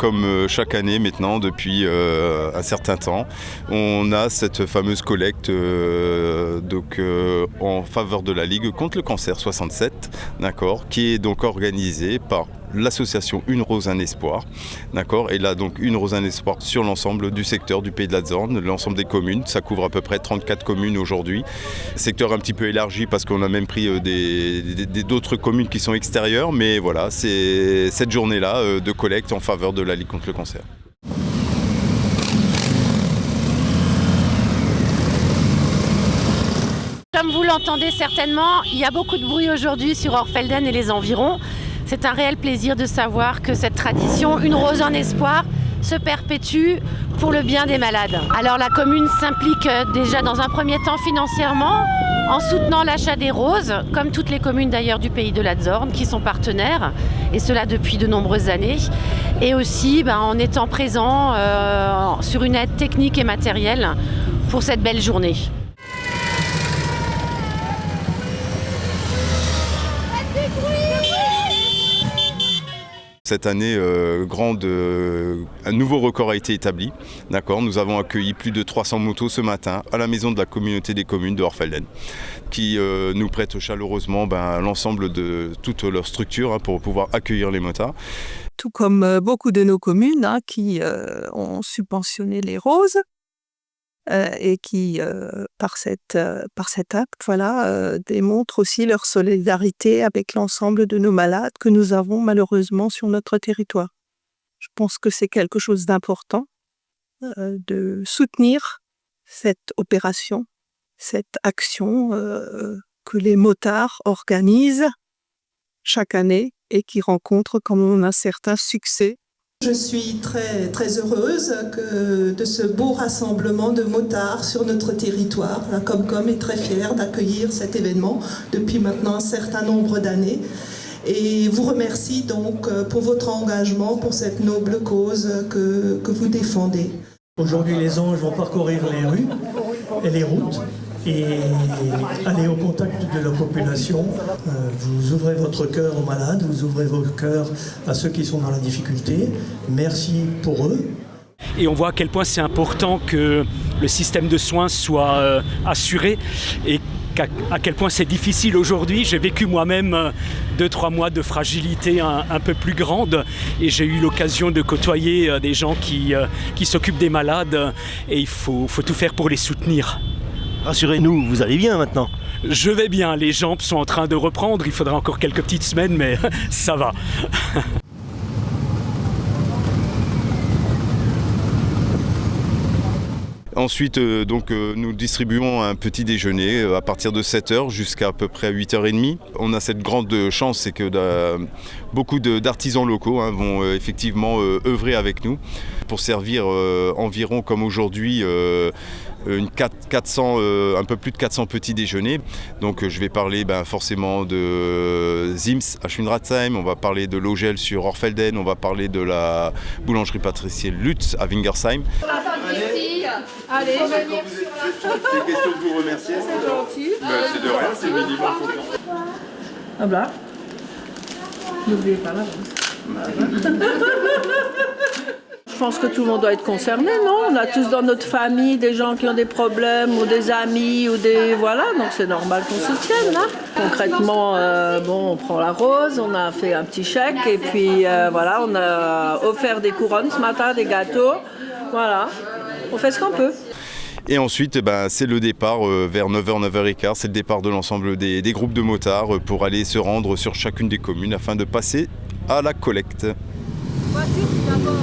comme chaque année maintenant depuis un certain temps, on a cette fameuse collecte en faveur de la Ligue contre le cancer 67, d'accord, qui est donc organisée par l'association Une Rose Un Espoir, d'accord, et là donc Une Rose Un Espoir sur l'ensemble du secteur du Pays de la Zorn, l'ensemble des communes, ça couvre à peu près 34 communes aujourd'hui, secteur un petit peu élargi parce qu'on a même pris d'autres communes qui sont extérieures, mais voilà, c'est cette journée-là de collecte en faveur de la Ligue contre le cancer. Comme vous l'entendez certainement, il y a beaucoup de bruit aujourd'hui sur Orfelden et les environs. C'est un réel plaisir de savoir que cette tradition, Une Rose Un Espoir, se perpétue pour le bien des malades. Alors la commune s'implique déjà dans un premier temps financièrement en soutenant l'achat des roses, comme toutes les communes d'ailleurs du Pays de la Zorn qui sont partenaires, et cela depuis de nombreuses années. Et aussi en étant présent sur une aide technique et matérielle pour cette belle journée. Cette année, un nouveau record a été établi. D'accord, nous avons accueilli plus de 300 motos ce matin à la maison de la communauté des communes de Orfelden, qui nous prête chaleureusement l'ensemble de toute leur structure pour pouvoir accueillir les motards. Tout comme beaucoup de nos communes qui ont subventionné les roses et qui, par cet acte, démontrent aussi leur solidarité avec l'ensemble de nos malades que nous avons malheureusement sur notre territoire. Je pense que c'est quelque chose d'important de soutenir cette opération, cette action que les motards organisent chaque année et qui rencontre quand même un certain succès. Je suis très, très heureuse de ce beau rassemblement de motards sur notre territoire. La Comcom est très fière d'accueillir cet événement depuis maintenant un certain nombre d'années. Et vous remercie donc pour votre engagement, pour cette noble cause que vous défendez. Aujourd'hui, les anges vont parcourir les rues et les routes et aller au contact de la population. Vous ouvrez votre cœur aux malades, vous ouvrez vos cœurs à ceux qui sont dans la difficulté. Merci pour eux. Et on voit à quel point c'est important que le système de soins soit assuré et à quel point c'est difficile aujourd'hui. J'ai vécu moi-même 2-3 mois de fragilité un peu plus grande et j'ai eu l'occasion de côtoyer des gens qui s'occupent des malades et il faut tout faire pour les soutenir. Rassurez-nous, vous allez bien maintenant? Je vais bien, les jambes sont en train de reprendre, il faudra encore quelques petites semaines, mais ça va. Ensuite, nous distribuons un petit déjeuner à partir de 7h jusqu'à peu près 8h30. On a cette grande chance, c'est que beaucoup d'artisans locaux vont effectivement œuvrer avec nous pour servir environ, comme aujourd'hui, un peu plus de 400 petits déjeuners. Donc je vais parler forcément de Zims à Schwinratzheim, on va parler de Logel sur Orfelden, on va parler de la boulangerie-pâtisserie Lutz à Wingersheim. Allez, c'est question de vous remercier. C'est gentil. C'est de rien, c'est le minimum. Ah bah, n'oubliez pas la rose. Je pense que tout le monde doit être concerné, non? On a tous dans notre famille des gens qui ont des problèmes ou des amis ou des... Voilà, donc c'est normal qu'on soutienne, là. Concrètement, on prend la rose, on a fait un petit chèque et puis voilà, on a offert des couronnes ce matin, des gâteaux, voilà. On fait ce qu'on peut. Et ensuite, c'est le départ vers 9h, 9h15. C'est le départ de l'ensemble des groupes de motards pour aller se rendre sur chacune des communes afin de passer à la collecte. Voiture, d'abord.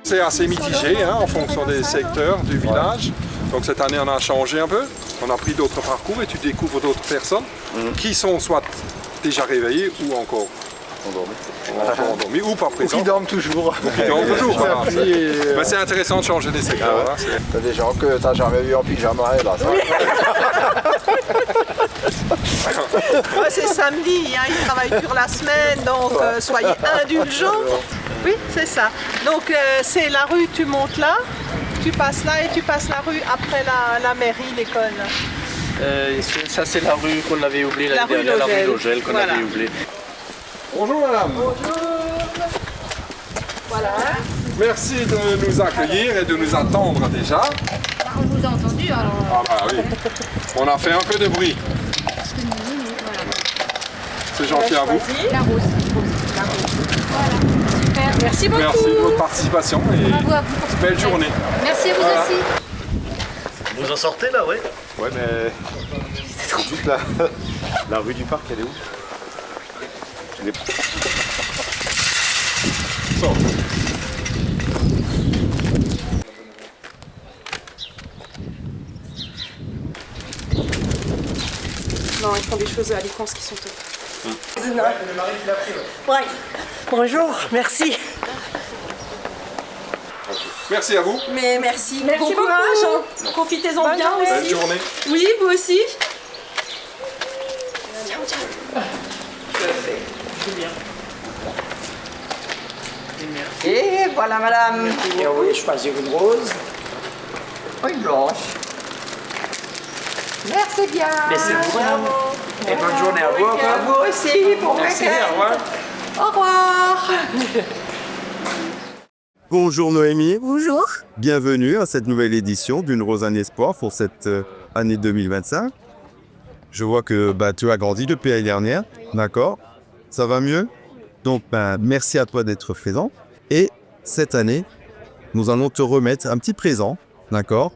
C'est assez mitigé en fonction des secteurs du village. Donc cette année on a changé un peu, on a pris d'autres parcours et tu découvres d'autres personnes qui sont soit déjà réveillées ou encore endormies ou pas présentes. Ou qui dorment toujours. Voilà. Mais c'est intéressant de changer des secteurs. T'as des gens que t'as jamais vu en pyjama là. C'est samedi, ils travaillent sur la semaine, donc soyez indulgents. Oui, c'est ça. Donc c'est la rue, tu montes là, tu passes là et tu passes la rue après la mairie, l'école. Ça c'est la rue qu'on avait oubliée l'année dernière, la rue Logel qu'on avait oubliée. Bonjour madame. Bonjour. Voilà. Merci de nous accueillir et de nous attendre déjà. On vous a entendu alors. Ah bah oui. On a fait un peu de bruit. C'est gentil à vous. La rose. Voilà. Super. Merci beaucoup. Merci de votre participation et bravo à vous. Belle journée. Merci à vous aussi. Vous en sortez là, ouais? Ouais, mais c'est juste la rue du parc, elle est où? Non, ils font des choses à l'écran qui sont top. Ouais. Bonjour, merci. Merci à vous. Mais merci. Merci bon courage. Profitez-en bien aussi. Belle journée. Oui, vous aussi. Et voilà madame. Et on va choisir une rose. Une blanche. Merci bien. Merci beaucoup. Et bonne journée à vous. À vous aussi. Bon Merci, week-end. au revoir. Au revoir. Bonjour Noémie. Bonjour. Bienvenue à cette nouvelle édition d'Une Rose un Espoir pour cette année 2025. Je vois que tu as grandi depuis l'année dernière, d'accord? Ça va mieux? Donc merci à toi d'être présent. Et cette année, nous allons te remettre un petit présent, d'accord?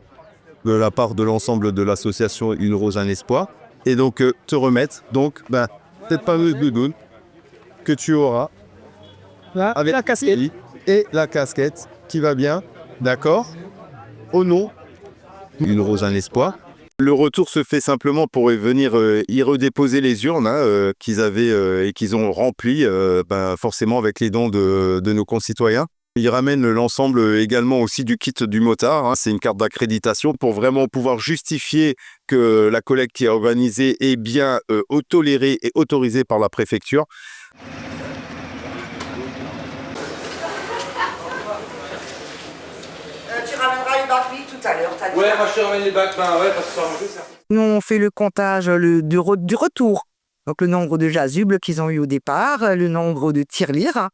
De la part de l'ensemble de l'association Une Rose un Espoir. Et donc te remettre cette fameuse doudoune que tu auras avec la casquette et la casquette qui va bien, d'accord? Au nom d'Une Rose un Espoir. Le retour se fait simplement pour venir y redéposer les urnes qu'ils avaient et qu'ils ont remplies forcément avec les dons de nos concitoyens. Ils ramènent l'ensemble également aussi du kit du motard. C'est une carte d'accréditation pour vraiment pouvoir justifier que la collecte qui est organisée est bien tolérée et autorisée par la préfecture. Tu ramèneras les bacs tout à l'heure. Ouais, moi je te ramène les bacs, parce que ça va manger ça. Nous, on fait le comptage du retour. Donc, le nombre de jasubles qu'ils ont eu au départ, le nombre de tirelires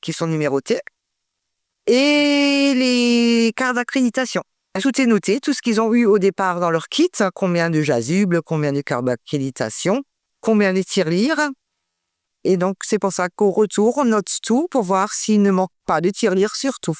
qui sont numérotés et les cartes d'accréditation. Tout est noté, tout ce qu'ils ont eu au départ dans leur kit, combien de jasubles, combien de cartes d'accréditation, combien de tirelires. Et donc, c'est pour ça qu'au retour, on note tout pour voir s'il ne manque pas de tirelires surtout.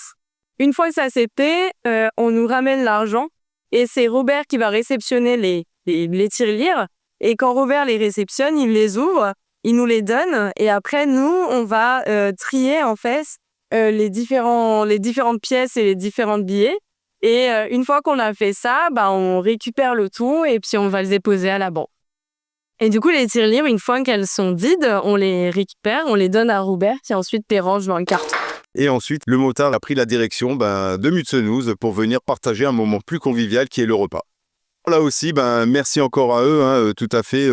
Une fois que ça c'est fait, on nous ramène l'argent et c'est Robert qui va réceptionner les tirelires. Et quand Robert les réceptionne, il les ouvre, il nous les donne et après nous, on va trier en fait les différentes pièces et les différents billets. Et une fois qu'on a fait ça, on récupère le tout et puis on va le déposer à la banque. Et du coup, les tirelires, une fois qu'elles sont vides, on les récupère, on les donne à Robert qui ensuite les range dans le carton. Et ensuite, le motard a pris la direction de Mutsenouz pour venir partager un moment plus convivial qui est le repas. Là aussi, merci encore à eux, tout à fait.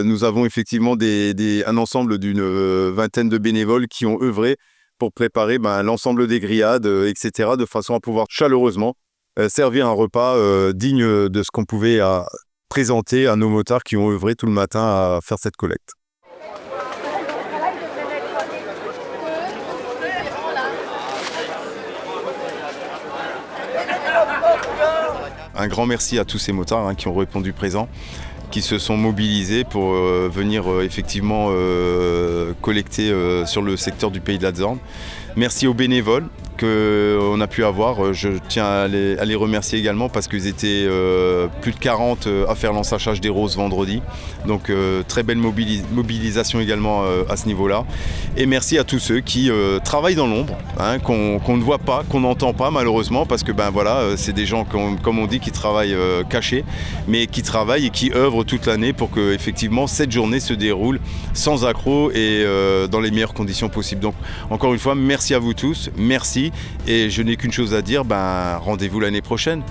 Nous avons effectivement un ensemble d'une vingtaine de bénévoles qui ont œuvré pour préparer l'ensemble des grillades, etc., de façon à pouvoir chaleureusement servir un repas digne de ce qu'on pouvait présenter à nos motards qui ont œuvré tout le matin à faire cette collecte. Un grand merci à tous ces motards qui ont répondu présent, qui se sont mobilisés pour venir effectivement collecter sur le secteur du Pays de la Zorn. Merci aux bénévoles qu'on a pu avoir. Je tiens à les remercier également parce qu'ils étaient plus de 40 à faire l'ensachage des roses vendredi. Donc très belle mobilisation également à ce niveau-là. Et merci à tous ceux qui travaillent dans l'ombre, hein, qu'on ne voit pas, qu'on n'entend pas malheureusement, parce que c'est des gens, comme on dit, qui travaillent cachés, mais qui travaillent et qui œuvrent toute l'année pour que effectivement cette journée se déroule sans accroc et dans les meilleures conditions possibles. Donc encore une fois, merci à vous tous, merci, et je n'ai qu'une chose à dire, rendez-vous l'année prochaine.